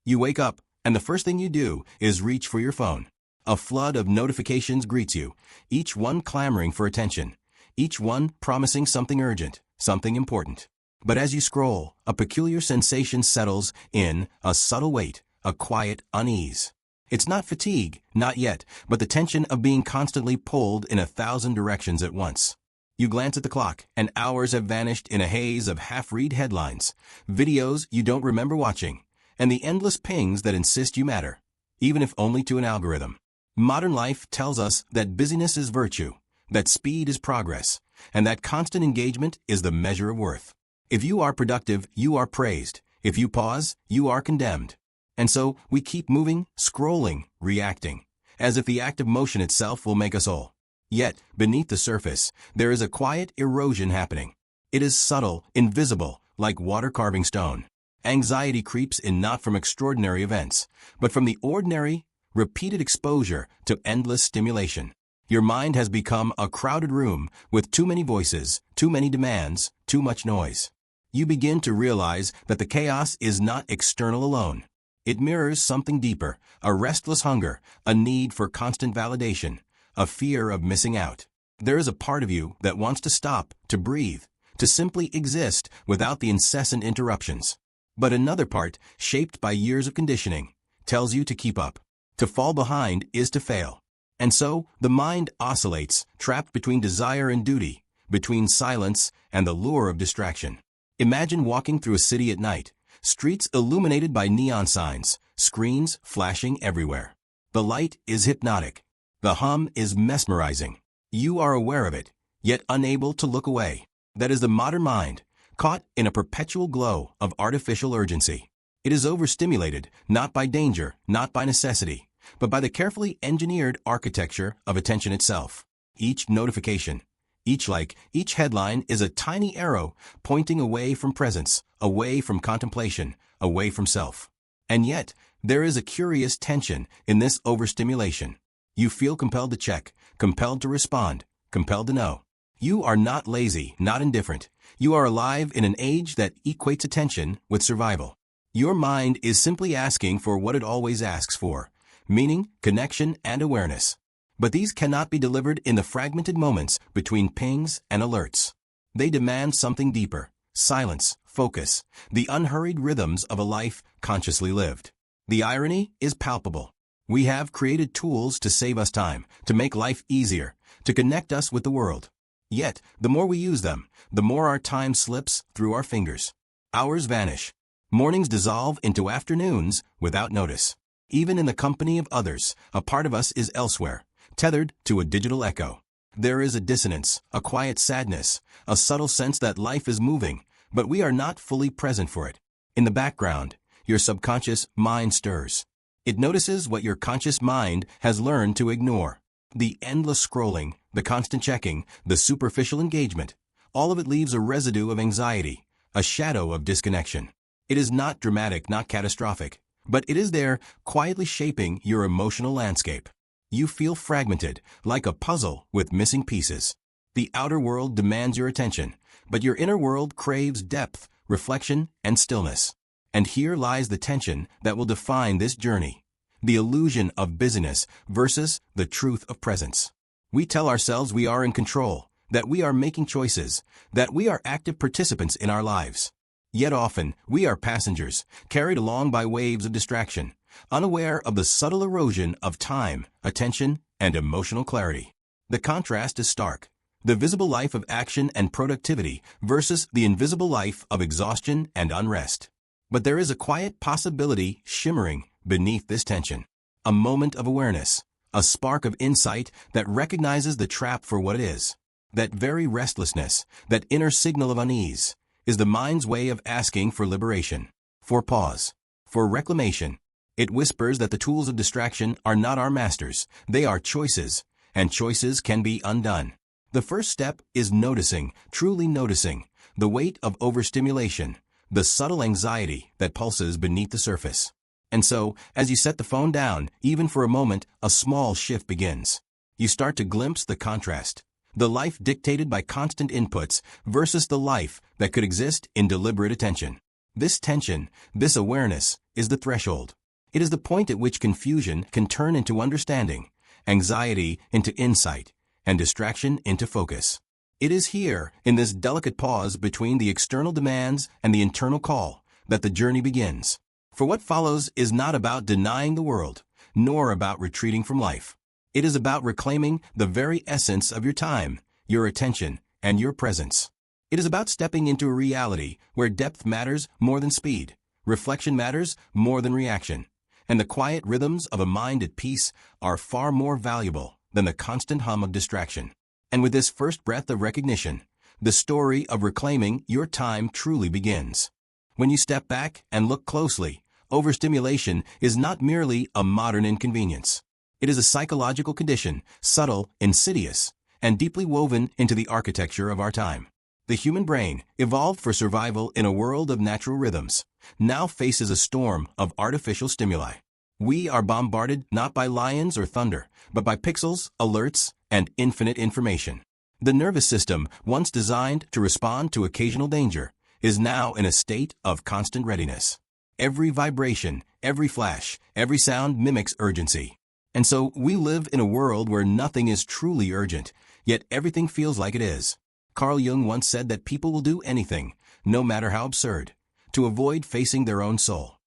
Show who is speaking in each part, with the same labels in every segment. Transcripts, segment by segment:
Speaker 1: You wake up, and the first thing you do is reach for your phone. A flood of notifications greets you, each one clamoring for attention, each one promising something urgent, something important. But as you scroll, a peculiar sensation settles in, a subtle weight, a quiet unease. It's not fatigue, not yet, but the tension of being constantly pulled in 1,000 directions at once. You glance at the clock, and hours have vanished in a haze of half-read headlines, videos you don't remember watching, and the endless pings that insist you matter, even if only to an algorithm. Modern life tells us that busyness is virtue, that speed is progress, and that constant engagement is the measure of worth. If you are productive, you are praised. If you pause, you are condemned. And so we keep moving, scrolling, reacting, as if the act of motion itself will make us whole. Yet, beneath the surface, there is a quiet erosion happening. It is subtle, invisible, like water carving stone. Anxiety creeps in not from extraordinary events, but from the ordinary, repeated exposure to endless stimulation. Your mind has become a crowded room with too many voices, too many demands, too much noise. You begin to realize that the chaos is not external alone. It mirrors something deeper, a restless hunger, a need for constant validation, a fear of missing out. There is a part of you that wants to stop, to breathe, to simply exist without the incessant interruptions. But another part, shaped by years of conditioning, tells you to keep up. To fall behind is to fail. And so, the mind oscillates, trapped between desire and duty, between silence and the lure of distraction. Imagine walking through a city at night, streets illuminated by neon signs, screens flashing everywhere. The light is hypnotic. The hum is mesmerizing. You are aware of it, yet unable to look away. That is the modern mind, caught in a perpetual glow of artificial urgency. It is overstimulated, not by danger, not by necessity, but by the carefully engineered architecture of attention itself. Each notification, each like, each headline is a tiny arrow pointing away from presence, away from contemplation, away from self. And yet, there is a curious tension in this overstimulation. You feel compelled to check, compelled to respond, compelled to know. You are not lazy, not indifferent. You are alive in an age that equates attention with survival. Your mind is simply asking for what it always asks for: meaning, connection, and awareness. But these cannot be delivered in the fragmented moments between pings and alerts. They demand something deeper: silence, focus, the unhurried rhythms of a life consciously lived. The irony is palpable. We have created tools to save us time, to make life easier, to connect us with the world. Yet, the more we use them, the more our time slips through our fingers. Hours vanish. Mornings dissolve into afternoons without notice. Even in the company of others, a part of us is elsewhere, tethered to a digital echo. There is a dissonance, a quiet sadness, a subtle sense that life is moving, but we are not fully present for it. In the background, your subconscious mind stirs. It notices what your conscious mind has learned to ignore. The endless scrolling, the constant checking, the superficial engagement, all of it leaves a residue of anxiety, a shadow of disconnection. It is not dramatic, not catastrophic, but it is there, quietly shaping your emotional landscape. You feel fragmented, like a puzzle with missing pieces. The outer world demands your attention, but your inner world craves depth, reflection, and stillness. And here lies the tension that will define this journey: the illusion of busyness versus the truth of presence. We tell ourselves we are in control, that we are making choices, that we are active participants in our lives. Yet often, we are passengers, carried along by waves of distraction, unaware of the subtle erosion of time, attention, and emotional clarity. The contrast is stark: the visible life of action and productivity versus the invisible life of exhaustion and unrest. But there is a quiet possibility shimmering beneath this tension. A moment of awareness, a spark of insight that recognizes the trap for what it is. That very restlessness, that inner signal of unease, is the mind's way of asking for liberation, for pause, for reclamation. It whispers that the tools of distraction are not our masters, they are choices, and choices can be undone. The first step is noticing, truly noticing, the weight of overstimulation, the subtle anxiety that pulses beneath the surface. And so, as you set the phone down, even for a moment, a small shift begins. You start to glimpse the contrast: the life dictated by constant inputs versus the life that could exist in deliberate attention. This tension, this awareness, is the threshold. It is the point at which confusion can turn into understanding, anxiety into insight, and distraction into focus. It is here, in this delicate pause between the external demands and the internal call, that the journey begins. For what follows is not about denying the world, nor about retreating from life. It is about reclaiming the very essence of your time, your attention, and your presence. It is about stepping into a reality where depth matters more than speed, reflection matters more than reaction, and the quiet rhythms of a mind at peace are far more valuable than the constant hum of distraction. And with this first breath of recognition, the story of reclaiming your time truly begins. When you step back and look closely, overstimulation is not merely a modern inconvenience. It is a psychological condition, subtle, insidious, and deeply woven into the architecture of our time. The human brain, evolved for survival in a world of natural rhythms, now faces a storm of artificial stimuli. We are bombarded not by lions or thunder, but by pixels, alerts, and infinite information. The nervous system, once designed to respond to occasional danger, is now in a state of constant readiness. Every vibration, every flash, every sound mimics urgency. And so we live in a world where nothing is truly urgent, yet everything feels like it is. Carl Jung once said that people will do anything, no matter how absurd, to avoid facing their own soul.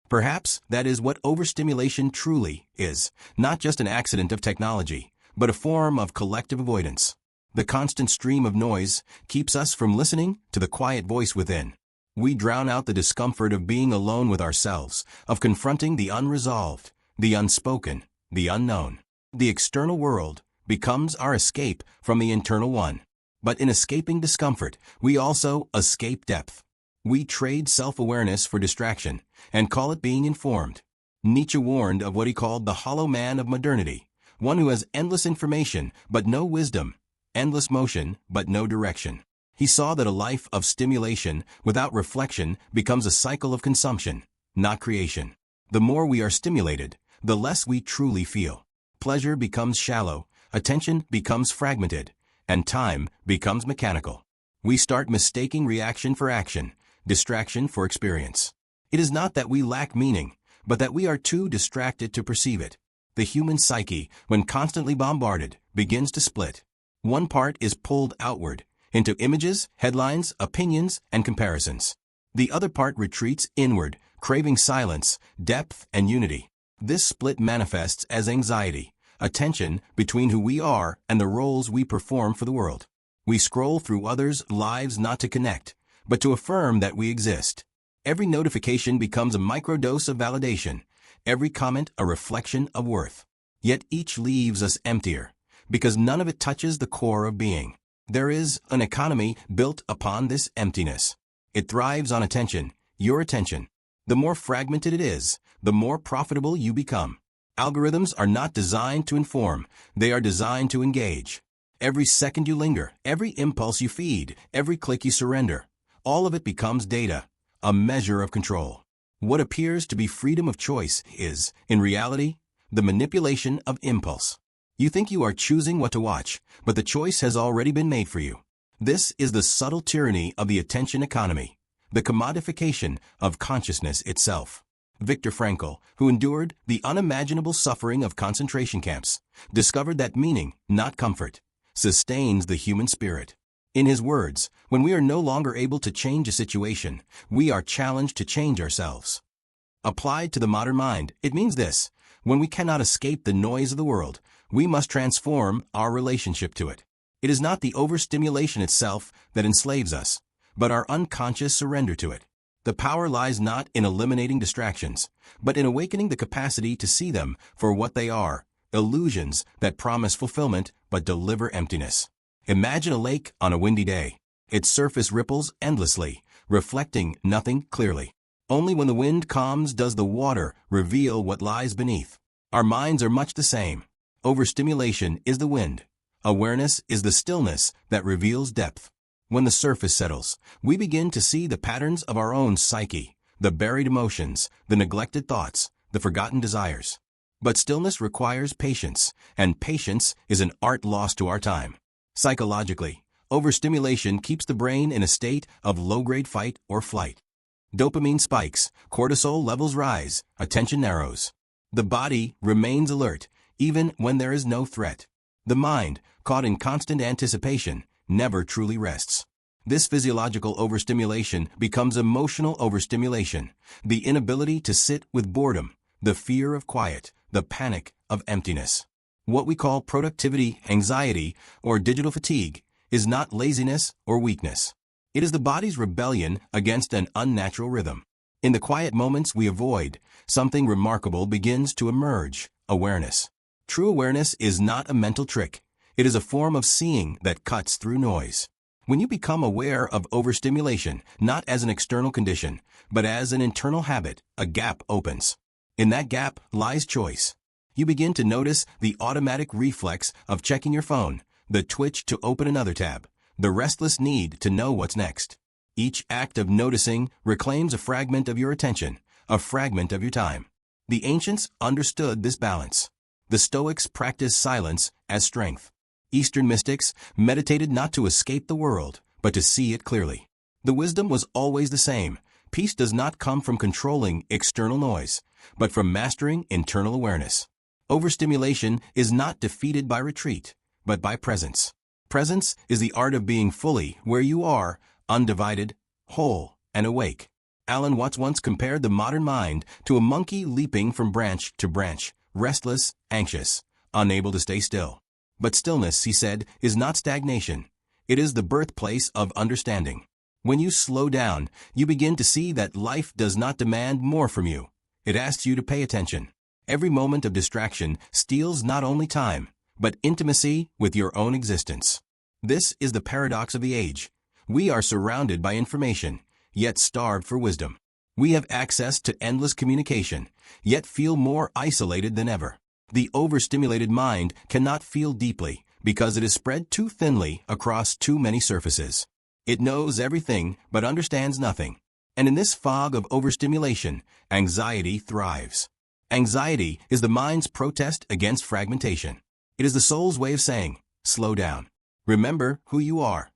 Speaker 1: Perhaps that is what overstimulation truly is, not just an accident of technology, but a form of collective avoidance. The constant stream of noise keeps us from listening to the quiet voice within. We drown out the discomfort of being alone with ourselves, of confronting the unresolved, the unspoken, the unknown. The external world becomes our escape from the internal one. But in escaping discomfort, we also escape depth. We trade self-awareness for distraction and call it being informed. Nietzsche warned of what he called the hollow man of modernity, one who has endless information but no wisdom, endless motion but no direction. He saw that a life of stimulation without reflection becomes a cycle of consumption, not creation. The more we are stimulated, the less we truly feel. Pleasure becomes shallow, attention becomes fragmented, and time becomes mechanical. We start mistaking reaction for action, distraction for experience. It is not that we lack meaning, but that we are too distracted to perceive it. The human psyche, when constantly bombarded, begins to split. One part is pulled outward, into images, headlines, opinions, and comparisons. The other part retreats inward, craving silence, depth, and unity. This split manifests as anxiety, a tension between who we are and the roles we perform for the world. We scroll through others' lives not to connect, but to affirm that we exist. Every notification becomes a microdose of validation, every comment a reflection of worth. Yet each leaves us emptier, because none of it touches the core of being. There is an economy built upon this emptiness. It thrives on attention, your attention. The more fragmented it is, the more profitable you become. Algorithms are not designed to inform, they are designed to engage. Every second you linger, every impulse you feed, every click you surrender, all of it becomes data, a measure of control. What appears to be freedom of choice is, in reality, the manipulation of impulse. You think you are choosing what to watch, but the choice has already been made for you. This is the subtle tyranny of the attention economy, the commodification of consciousness itself. Viktor Frankl, who endured the unimaginable suffering of concentration camps, discovered that meaning, not comfort, sustains the human spirit. In his words, when we are no longer able to change a situation, we are challenged to change ourselves. Applied to the modern mind, it means this: when we cannot escape the noise of the world, we must transform our relationship to it. It is not the overstimulation itself that enslaves us, but our unconscious surrender to it. The power lies not in eliminating distractions, but in awakening the capacity to see them for what they are, illusions that promise fulfillment but deliver emptiness. Imagine a lake on a windy day. Its surface ripples endlessly, reflecting nothing clearly. Only when the wind calms does the water reveal what lies beneath. Our minds are much the same. Overstimulation is the wind. Awareness is the stillness that reveals depth. When the surface settles, we begin to see the patterns of our own psyche, the buried emotions, the neglected thoughts, the forgotten desires. But stillness requires patience, and patience is an art lost to our time. Psychologically, overstimulation keeps the brain in a state of low-grade fight or flight. Dopamine spikes, cortisol levels rise, attention narrows. The body remains alert, even when there is no threat. The mind, caught in constant anticipation, never truly rests. This physiological overstimulation becomes emotional overstimulation, the inability to sit with boredom, the fear of quiet, the panic of emptiness. What we call productivity, anxiety, or digital fatigue is not laziness or weakness. It is the body's rebellion against an unnatural rhythm. In the quiet moments we avoid, something remarkable begins to emerge: awareness. True awareness is not a mental trick. It is a form of seeing that cuts through noise. When you become aware of overstimulation, not as an external condition, but as an internal habit, a gap opens. In that gap lies choice. You begin to notice the automatic reflex of checking your phone, the twitch to open another tab, the restless need to know what's next. Each act of noticing reclaims a fragment of your attention, a fragment of your time. The ancients understood this balance. The Stoics practiced silence as strength. Eastern mystics meditated not to escape the world, but to see it clearly. The wisdom was always the same. Peace does not come from controlling external noise, but from mastering internal awareness. Overstimulation is not defeated by retreat, but by presence. Presence is the art of being fully where you are, undivided, whole, and awake. Alan Watts once compared the modern mind to a monkey leaping from branch to branch, restless, anxious, unable to stay still. But stillness, he said, is not stagnation. It is the birthplace of understanding. When you slow down, you begin to see that life does not demand more from you. It asks you to pay attention. Every moment of distraction steals not only time, but intimacy with your own existence. This is the paradox of the age. We are surrounded by information, yet starved for wisdom. We have access to endless communication, yet feel more isolated than ever. The overstimulated mind cannot feel deeply because it is spread too thinly across too many surfaces. It knows everything but understands nothing. And in this fog of overstimulation, anxiety thrives. Anxiety is the mind's protest against fragmentation. It is the soul's way of saying, slow down. Remember who you are.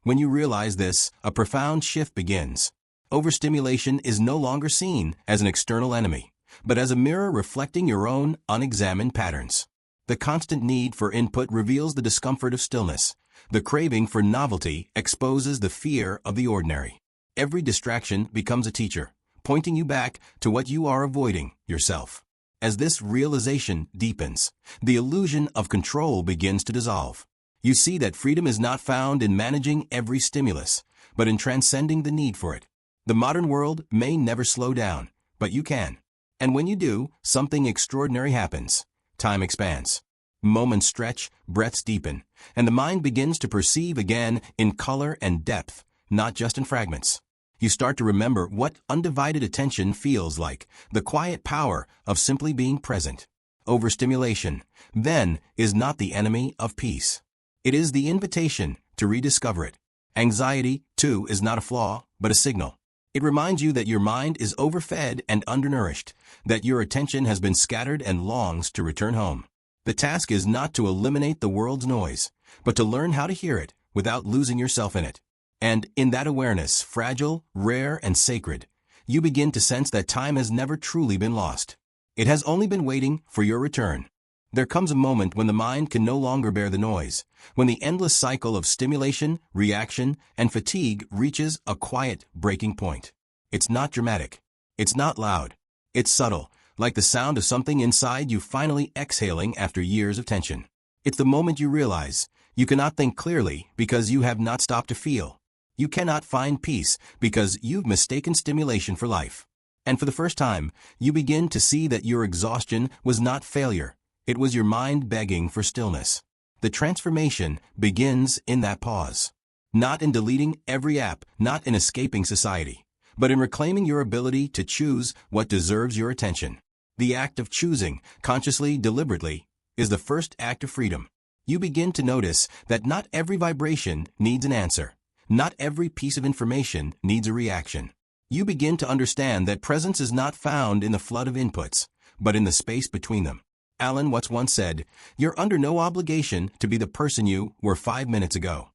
Speaker 1: When you realize this, a profound shift begins. Overstimulation is no longer seen as an external enemy, but as a mirror reflecting your own unexamined patterns. The constant need for input reveals the discomfort of stillness. The craving for novelty exposes the fear of the ordinary. Every distraction becomes a teacher, pointing you back to what you are avoiding, yourself. As this realization deepens, the illusion of control begins to dissolve. You see that freedom is not found in managing every stimulus, but in transcending the need for it. The modern world may never slow down, but you can. And when you do, something extraordinary happens. Time expands. Moments stretch, breaths deepen, and the mind begins to perceive again in color and depth, not just in fragments. You start to remember what undivided attention feels like, the quiet power of simply being present. Overstimulation, then, is not the enemy of peace. It is the invitation to rediscover it. Anxiety, too, is not a flaw, but a signal. It reminds you that your mind is overfed and undernourished, that your attention has been scattered and longs to return home. The task is not to eliminate the world's noise, but to learn how to hear it without losing yourself in it. And in that awareness, fragile, rare, and sacred, you begin to sense that time has never truly been lost. It has only been waiting for your return. There comes a moment when the mind can no longer bear the noise, when the endless cycle of stimulation, reaction, and fatigue reaches a quiet breaking point. It's not dramatic. It's not loud. It's subtle, like the sound of something inside you finally exhaling after years of tension. It's the moment you realize you cannot think clearly because you have not stopped to feel. You cannot find peace because you've mistaken stimulation for life. And for the first time, you begin to see that your exhaustion was not failure. It was your mind begging for stillness. The transformation begins in that pause. Not in deleting every app, not in escaping society, but in reclaiming your ability to choose what deserves your attention. The act of choosing, consciously, deliberately, is the first act of freedom. You begin to notice that not every vibration needs an answer. Not every piece of information needs a reaction. You begin to understand that presence is not found in the flood of inputs, but in the space between them. Alan Watts once said, "You're under no obligation to be the person you were 5 minutes ago."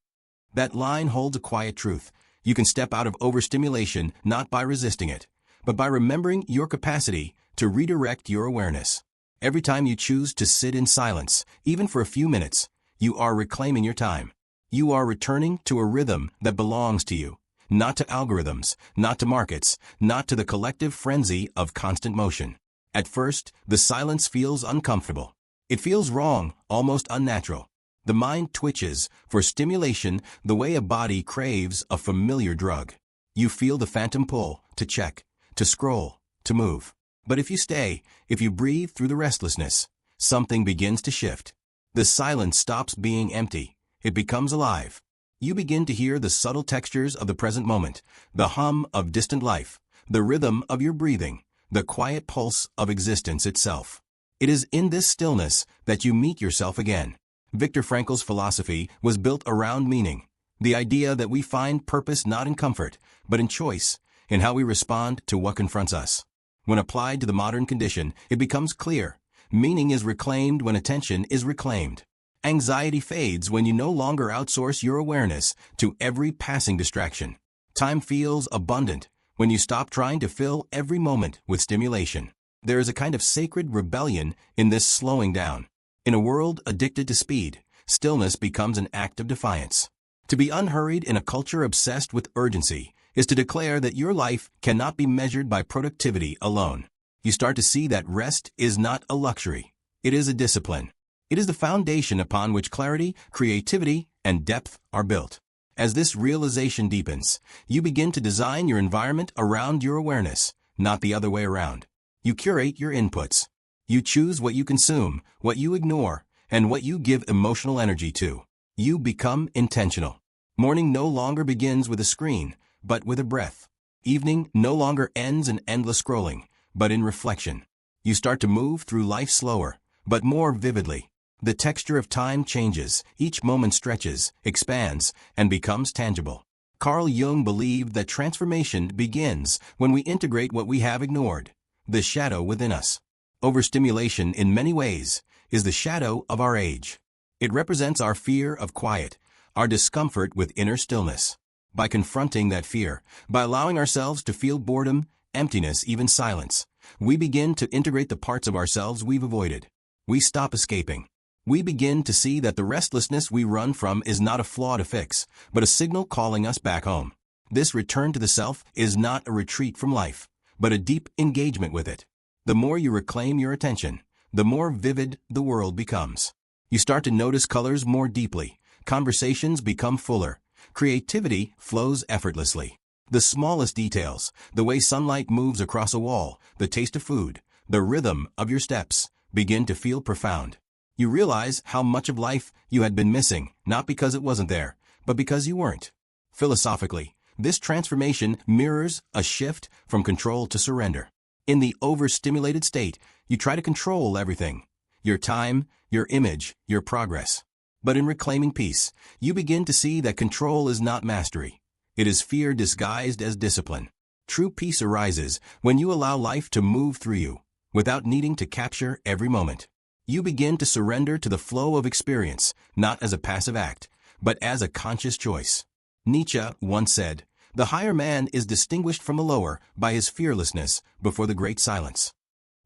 Speaker 1: That line holds a quiet truth. You can step out of overstimulation not by resisting it, but by remembering your capacity to redirect your awareness. Every time you choose to sit in silence, even for a few minutes, you are reclaiming your time. You are returning to a rhythm that belongs to you, not to algorithms, not to markets, not to the collective frenzy of constant motion. At first, the silence feels uncomfortable. It feels wrong, almost unnatural. The mind twitches for stimulation the way a body craves a familiar drug. You feel the phantom pull to check, to scroll, to move. But if you stay, if you breathe through the restlessness, something begins to shift. The silence stops being empty. It becomes alive. You begin to hear the subtle textures of the present moment, the hum of distant life, the rhythm of your breathing, the quiet pulse of existence itself. It is in this stillness that you meet yourself again. Viktor Frankl's philosophy was built around meaning, the idea that we find purpose not in comfort, but in choice, in how we respond to what confronts us. When applied to the modern condition, it becomes clear. Meaning is reclaimed when attention is reclaimed. Anxiety fades when you no longer outsource your awareness to every passing distraction. Time feels abundant when you stop trying to fill every moment with stimulation. There is a kind of sacred rebellion in this slowing down. In a world addicted to speed, stillness becomes an act of defiance. To be unhurried in a culture obsessed with urgency is to declare that your life cannot be measured by productivity alone. You start to see that rest is not a luxury. It is a discipline. It is the foundation upon which clarity, creativity, and depth are built. As this realization deepens, you begin to design your environment around your awareness, not the other way around. You curate your inputs. You choose what you consume, what you ignore, and what you give emotional energy to. You become intentional. Morning no longer begins with a screen, but with a breath. Evening no longer ends in endless scrolling, but in reflection. You start to move through life slower, but more vividly. The texture of time changes, each moment stretches, expands, and becomes tangible. Carl Jung believed that transformation begins when we integrate what we have ignored, the shadow within us. Overstimulation, in many ways, is the shadow of our age. It represents our fear of quiet, our discomfort with inner stillness. By confronting that fear, by allowing ourselves to feel boredom, emptiness, even silence, we begin to integrate the parts of ourselves we've avoided. We stop escaping. We begin to see that the restlessness we run from is not a flaw to fix, but a signal calling us back home. This return to the self is not a retreat from life, but a deep engagement with it. The more you reclaim your attention, the more vivid the world becomes. You start to notice colors more deeply, conversations become fuller, creativity flows effortlessly. The smallest details, the way sunlight moves across a wall, the taste of food, the rhythm of your steps, begin to feel profound. You realize how much of life you had been missing, not because it wasn't there, but because you weren't. Philosophically, this transformation mirrors a shift from control to surrender. In the overstimulated state, you try to control everything: your time, your image, your progress. But in reclaiming peace, you begin to see that control is not mastery. It is fear disguised as discipline. True peace arises when you allow life to move through you, without needing to capture every moment. You begin to surrender to the flow of experience, not as a passive act, but as a conscious choice. Nietzsche once said, "The higher man is distinguished from the lower by his fearlessness before the great silence."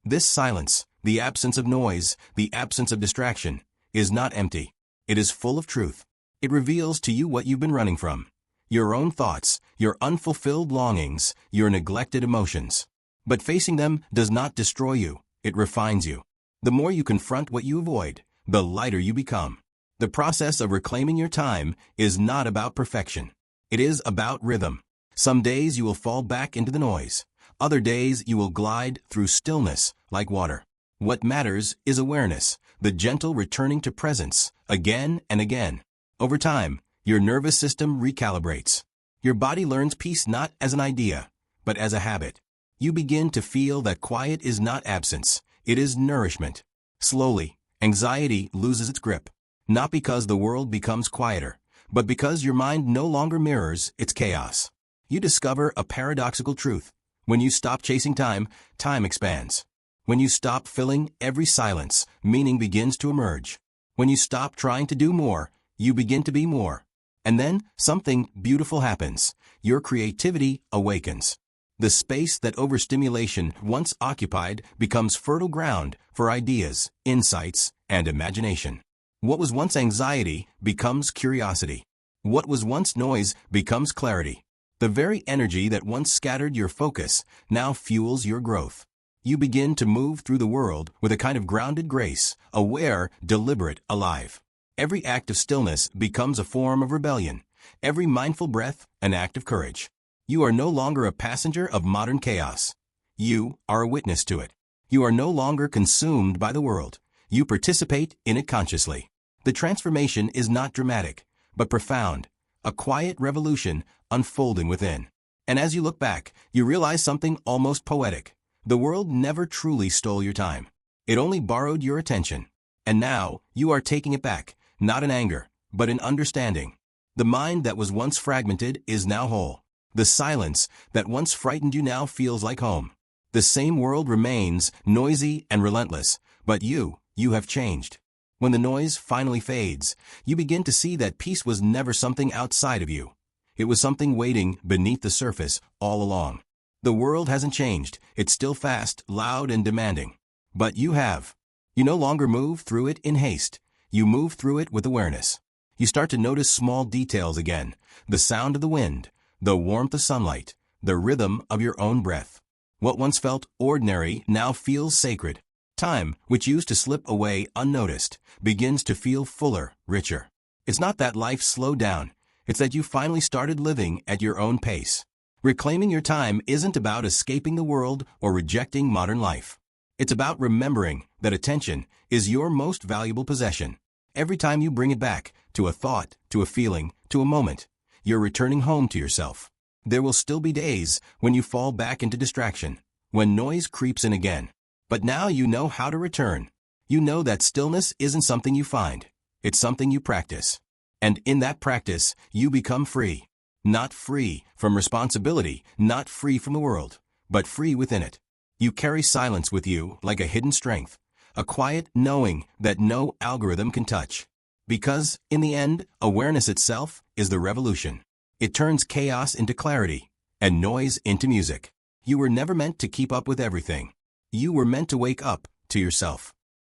Speaker 1: This silence, the absence of noise, the absence of distraction, is not empty. It is full of truth. It reveals to you what you've been running from: your own thoughts, your unfulfilled longings, your neglected emotions. But facing them does not destroy you, it refines you. The more you confront what you avoid, the lighter you become. The process of reclaiming your time is not about perfection. It is about rhythm. Some days you will fall back into the noise. Other days you will glide through stillness like water. What matters is awareness, the gentle returning to presence, again and again. Over time, your nervous system recalibrates. Your body learns peace not as an idea, but as a habit. You begin to feel that quiet is not absence, it is nourishment. Slowly, anxiety loses its grip, not because the world becomes quieter, but because your mind no longer mirrors its chaos. You discover a paradoxical truth. When you stop chasing time, time expands. When you stop filling every silence, meaning begins to emerge. When you stop trying to do more, you begin to be more. And then something beautiful happens. Your creativity awakens. The space that overstimulation once occupied becomes fertile ground for ideas, insights, and imagination. What was once anxiety becomes curiosity. What was once noise becomes clarity. The very energy that once scattered your focus now fuels your growth. You begin to move through the world with a kind of grounded grace, aware, deliberate, alive. Every act of stillness becomes a form of rebellion. Every mindful breath, an act of courage. You are no longer a passenger of modern chaos. You are a witness to it. You are no longer consumed by the world. You participate in it consciously. The transformation is not dramatic, but profound, a quiet revolution unfolding within. And as you look back, you realize something almost poetic. The world never truly stole your time. It only borrowed your attention. And now, you are taking it back, not in anger, but in understanding. The mind that was once fragmented is now whole. The silence that once frightened you now feels like home. The same world remains, noisy and relentless, but you have changed. When the noise finally fades, you begin to see that peace was never something outside of you. It was something waiting beneath the surface all along. The world hasn't changed. It's still fast, loud, and demanding. But you have. You no longer move through it in haste. You move through it with awareness. You start to notice small details again. The sound of the wind, the warmth of sunlight, the rhythm of your own breath. What once felt ordinary now feels sacred. Time, which used to slip away unnoticed, begins to feel fuller, richer. It's not that life slowed down. It's that you finally started living at your own pace. Reclaiming your time isn't about escaping the world or rejecting modern life. It's about remembering that attention is your most valuable possession. Every time you bring it back, to a thought, to a feeling, to a moment, you're returning home to yourself. There will still be days when you fall back into distraction, when noise creeps in again. But now you know how to return. You know that stillness isn't something you find. It's something you practice. And in that practice, you become free. Not free from responsibility, not free from the world, but free within it. You carry silence with you like a hidden strength, a quiet knowing that no algorithm can touch. Because, in the end, awareness itself is the revolution. It turns chaos into clarity, and noise into music. You were never meant to keep up with everything. You were meant to wake up to yourself.